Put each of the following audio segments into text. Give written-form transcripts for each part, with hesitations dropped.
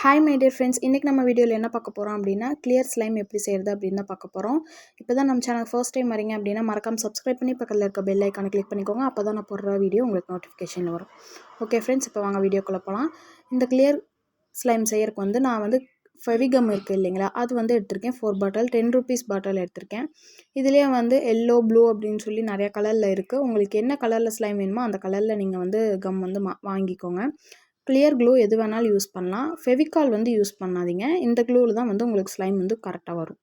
Hi my dear friends, இன்றைக்கி நம்ம வீடியோவில் என்ன பார்க்க போகிறோம் அப்படின்னா கிளியர் ஸ்லைம் எப்படி செய்கிறது அப்படின்னு தான் பார்க்க போகிறோம். இப்போ தான் நம்ம சேனல் ஃபர்ஸ்ட் டைம் வரீங்க அப்படின்னா மறக்காம சப்ஸ்கிரைப் பண்ணி பக்கத்தில் இருக்க பெல் ஐக்கானை கிளிக் பண்ணிக்கோங்க. அப்போ தான் நான் போடுற வீடியோ உங்களுக்கு நோட்டிஃபிகேஷன் வரும். ஓகே ஃப்ரெண்ட்ஸ், இப்போ வாங்க வீடியோக்குள்ளே போகலாம். இந்த கிளியர் ஸ்லைம் செய்யறதுக்கு நான் ஃபெவிகம் இருக்குது இல்லைங்களா, அது எடுத்திருக்கேன். 4 பாட்டில் 10 ரூபீஸ் பாட்டில் எடுத்திருக்கேன். இதுலேயே எல்லோ ப்ளூ அப்படின்னு சொல்லி நிறையா கலரில் இருக்குது. உங்களுக்கு என்ன கலரில் ஸ்லைம் வேணுமோ அந்த கலரில் நீங்கள் கம் வாங்கிக்கோங்க. கிளியர் க்ளூ எது வேணாலும் யூஸ் பண்ணலாம். ஃபெவிகால் யூஸ் பண்ணாதீங்க. இந்த க்ளூவில் தான் உங்களுக்கு ஸ்லைம் கரெக்டாக வரும்.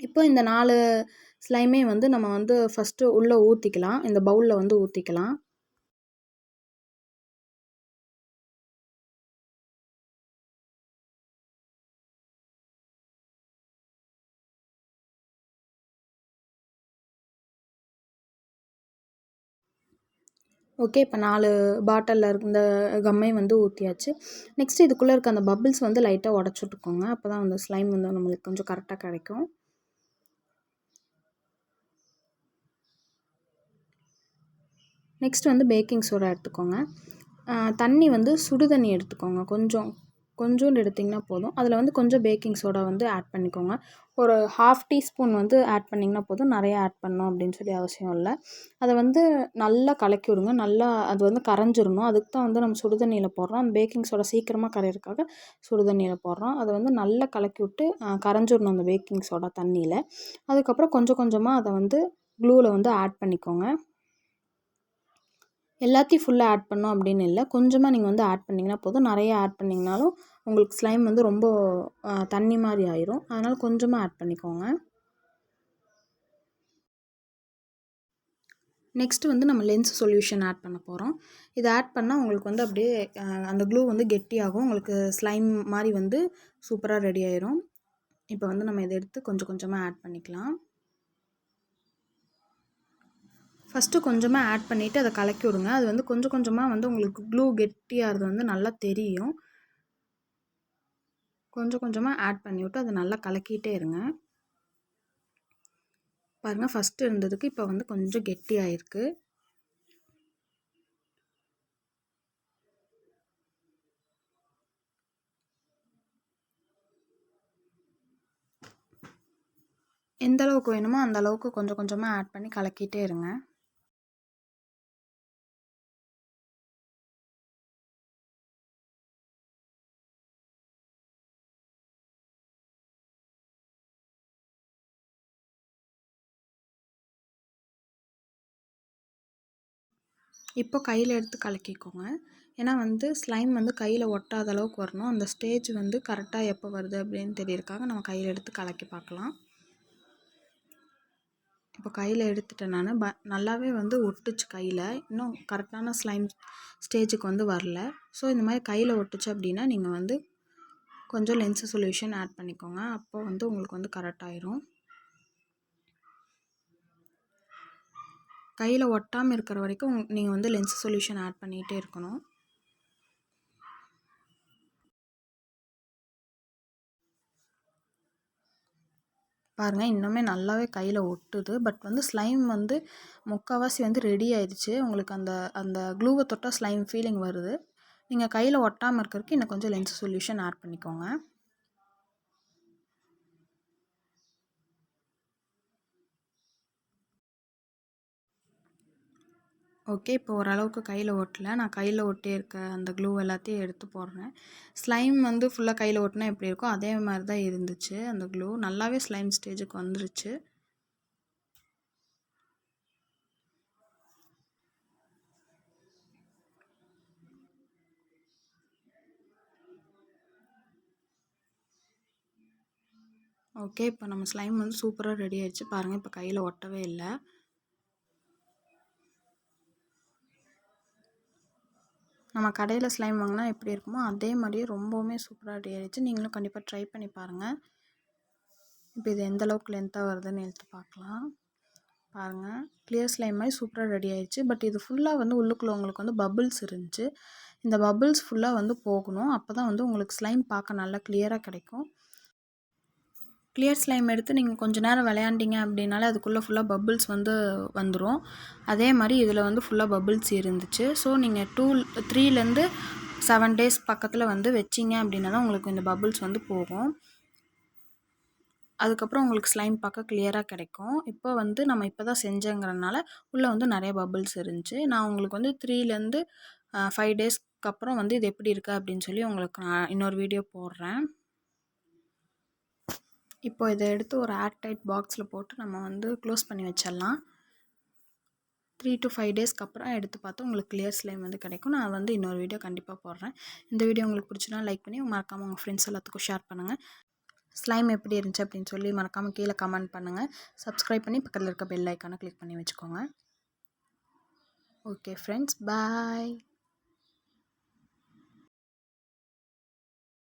இப்போ இந்த 4 ஸ்லைமே நம்ம ஃபஸ்ட்டு உள்ளே ஊற்றிக்கலாம். இந்த பவுலில் ஊற்றிக்கலாம். ஓகே, இப்போ 4 பாட்டிலில் இந்த கம்மை ஊற்றியாச்சு. நெக்ஸ்ட்டு இதுக்குள்ளே இருக்க அந்த பபிள்ஸ் லைட்டாக உடச்சி விட்டுக்கோங்க. அப்போ தான் ஸ்லைம் நம்மளுக்கு கொஞ்சம் கரெக்டாக கிடைக்கும். நெக்ஸ்ட் பேக்கிங் சோடா எடுத்துக்கோங்க. தண்ணி சுடு தண்ணி எடுத்துக்கோங்க. கொஞ்சோண்டு எடுத்திங்கன்னா போதும். அதில் கொஞ்சம் பேக்கிங் சோடா ஆட் பண்ணிக்கோங்க. ஒரு 1/2 டீஸ்பூன் ஆட் பண்ணிங்கன்னா போதும். நிறையா ஆட் பண்ணணும் அப்படின்னு சொல்லி அவசியம் இல்லை. அதை நல்லா கலக்கி விடுங்க. நல்லா அது கரைஞ்சிடணும். அதுக்கு தான் நம்ம சுடு தண்ணியில் போடுறோம். அந்த பேக்கிங் சோடா சீக்கிரமாக கரையிறதுக்காக சுடு தண்ணியில் போடுறோம். அதை நல்லா கலக்கி விட்டு கரைஞ்சிடணும் அந்த பேக்கிங் சோடா தண்ணியில். அதுக்கப்புறம் கொஞ்சம் கொஞ்சமாக அதை க்ளூவில் ஆட் பண்ணிக்கோங்க. எல்லாத்தையும் ஃபுல்லாக ஆட் பண்ணோம் அப்படின்னு இல்லை. கொஞ்சமாக நீங்கள் ஆட் பண்ணிங்கன்னா போதும். நிறைய ஆட் பண்ணிங்கனாலும் உங்களுக்கு ஸ்லைம் ரொம்ப தண்ணி மாதிரி ஆயிரும். அதனால் கொஞ்சமாக ஆட் பண்ணிக்கோங்க. நெக்ஸ்ட்டு நம்ம லென்ஸ் சொல்யூஷன் ஆட் பண்ண போகிறோம். இதை ஆட் பண்ணால் உங்களுக்கு அப்படியே அந்த க்ளூ கெட்டியாகும். உங்களுக்கு ஸ்லைம் மாதிரி சூப்பராக ரெடி ஆயிரும். இப்போ நம்ம இதை எடுத்து கொஞ்சம் கொஞ்சமாக ஆட் பண்ணிக்கலாம். ஃபஸ்ட்டு கொஞ்சமாக ஆட் பண்ணிவிட்டு அதை கலக்கி விடுங்க. அது கொஞ்சம் கொஞ்சமாக உங்களுக்கு க்ளூ கெட்டியாகிறது நல்லா தெரியும். கொஞ்சம் கொஞ்சமாக ஆட் பண்ணிவிட்டு அதை நல்லா கலக்கிட்டே இருங்க. பாருங்கள், ஃபஸ்ட்டு இருந்ததுக்கு இப்போ கொஞ்சம் கெட்டியாயிருக்கு. எந்த அளவுக்கு வேணுமோ அந்த அளவுக்கு கொஞ்சம் கொஞ்சமாக ஆட் பண்ணி கலக்கிட்டே இருங்க. இப்போ கையில் எடுத்து கலக்கிக்கோங்க. ஏன்னா ஸ்லைம் கையில் ஒட்டாத அளவுக்கு வரணும். அந்த ஸ்டேஜ் கரெக்டாக எப்போ வருது அப்படின்னு தெரியறதுக்காக நம்ம கையில் எடுத்து கலக்கி பார்க்கலாம். இப்போ கையில் எடுத்துட்டேன் நான். நல்லாவே ஒட்டுச்சு கையில். இன்னும் கரெக்டான ஸ்லைம் ஸ்டேஜுக்கு வரல. ஸோ இந்த மாதிரி கையில் ஒட்டுச்சு அப்படின்னா நீங்கள் கொஞ்சம் லென்ஸ் சொல்யூஷன் ஆட் பண்ணிக்கோங்க. அப்போ உங்களுக்கு கரெக்டாயிரும். கையில் ஒட்டாமல் இருக்கிற வரைக்கும் நீங்கள் லென்ஸ் சொல்யூஷன் ஆட் பண்ணிகிட்டே இருக்கணும். பாருங்கள், இன்னுமே நல்லாவே கையில் ஒட்டுது. பட் ஸ்லைம் முக்கால்வாசி ரெடி ஆயிடுச்சு. உங்களுக்கு அந்த அந்த க்ளூவை தொட்டால் ஸ்லைம் ஃபீலிங் வருது. நீங்கள் கையில் ஒட்டாமல் இருக்கிறதுக்கு இன்னும் கொஞ்சம் லென்ஸ் சொல்யூஷன் ஆட் பண்ணிக்கோங்க. ஓகே, இப்போ ஓரளவுக்கு கையில் ஒட்டலை. நான் கையில் ஒட்டியிருக்க அந்த க்ளூ எல்லாத்தையும் எடுத்து போடுறேன். ஸ்லைம் ஃபுல்லாக கையில் ஒட்டினா எப்படி இருக்கோ அதே மாதிரி தான் இருந்துச்சு. அந்த க்ளூ நல்லாவே ஸ்லைம் ஸ்டேஜுக்கு வந்துருச்சு. ஓகே, இப்போ நம்ம ஸ்லைம் சூப்பராக ரெடி ஆயிடுச்சு. பாருங்கள், இப்போ கையில் ஒட்டவே இல்லை. நம்ம கடையில் ஸ்லைம் வாங்கினா எப்படி இருக்குமோ அதே மாதிரியே ரொம்பவுமே சூப்பராக ரெடி ஆயிடுச்சு. நீங்களும் கண்டிப்பாக ட்ரை பண்ணி பாருங்கள். இப்போ இது எந்த அளவுக்கு லென்த்தாக வருதுன்னு எடுத்து பார்க்கலாம். பாருங்கள், கிளியர் ஸ்லைம் மாதிரி சூப்பராக ரெடி ஆயிடுச்சு. பட் இது ஃபுல்லாக உள்ளுக்குள்ளே உங்களுக்கு பபிள்ஸ் இருந்துச்சு. இந்த பபிள்ஸ் ஃபுல்லாக போகணும். அப்போ தான் உங்களுக்கு ஸ்லைம் பார்க்க நல்லா கிளியராக கிடைக்கும். கிளியர் ஸ்லைம் எடுத்து நீங்கள் கொஞ்சம் நேரம் விளையாண்டிங்க அப்படின்னாலே அதுக்குள்ளே ஃபுல்லாக பபிள்ஸ் வந்துடும். அதே மாதிரி இதில் ஃபுல்லாக பபிள்ஸ் இருந்துச்சு. ஸோ நீங்கள் 3லேருந்து 7 டேஸ் பக்கத்தில் வந்து வச்சிங்க அப்படின்னா தான் உங்களுக்கு இந்த பபுள்ஸ் வந்து போகும். அதுக்கப்புறம் உங்களுக்கு ஸ்லைம் பார்க்க கிளியராக கிடைக்கும். இப்போ வந்து நம்ம இப்போ தான் செஞ்சங்கிறனால உள்ளே வந்து நிறைய பபுள்ஸ் இருந்துச்சு. நான் உங்களுக்கு வந்து 3லேருந்து 5 டேஸ்க்கு அப்புறம் வந்து இது எப்படி இருக்குது அப்படின்னு சொல்லி உங்களுக்கு நான் இன்னொரு வீடியோ போடுறேன். இப்போ இதை எடுத்து ஒரு ஏர்டைட் பாக்ஸில் போட்டு நம்ம வந்து க்ளோஸ் பண்ணி வச்சிடலாம். 3 to 5 டேஸ்க்கு அப்புறம் எடுத்து பார்த்தா உங்களுக்கு கிளியர் ஸ்லைம் வந்து கிடைக்கும். நான் வந்து இன்னொரு வீடியோ கண்டிப்பாக போடுறேன். இந்த வீடியோ உங்களுக்கு பிடிச்சினா லைக் பண்ணி மறக்காமல் உங்கள் ஃப்ரெண்ட்ஸ் எல்லாத்துக்கும் ஷேர் பண்ணுங்கள். ஸ்லைம் எப்படி இருந்துச்சு அப்படின்னு சொல்லி மறக்காமல் கீழே கமெண்ட் பண்ணுங்கள். சப்ஸ்கிரைப் பண்ணி பக்கத்தில் இருக்க பெல் ஐக்கானை கிளிக் பண்ணி வச்சுக்கோங்க. ஓகே ஃப்ரெண்ட்ஸ், பாய்.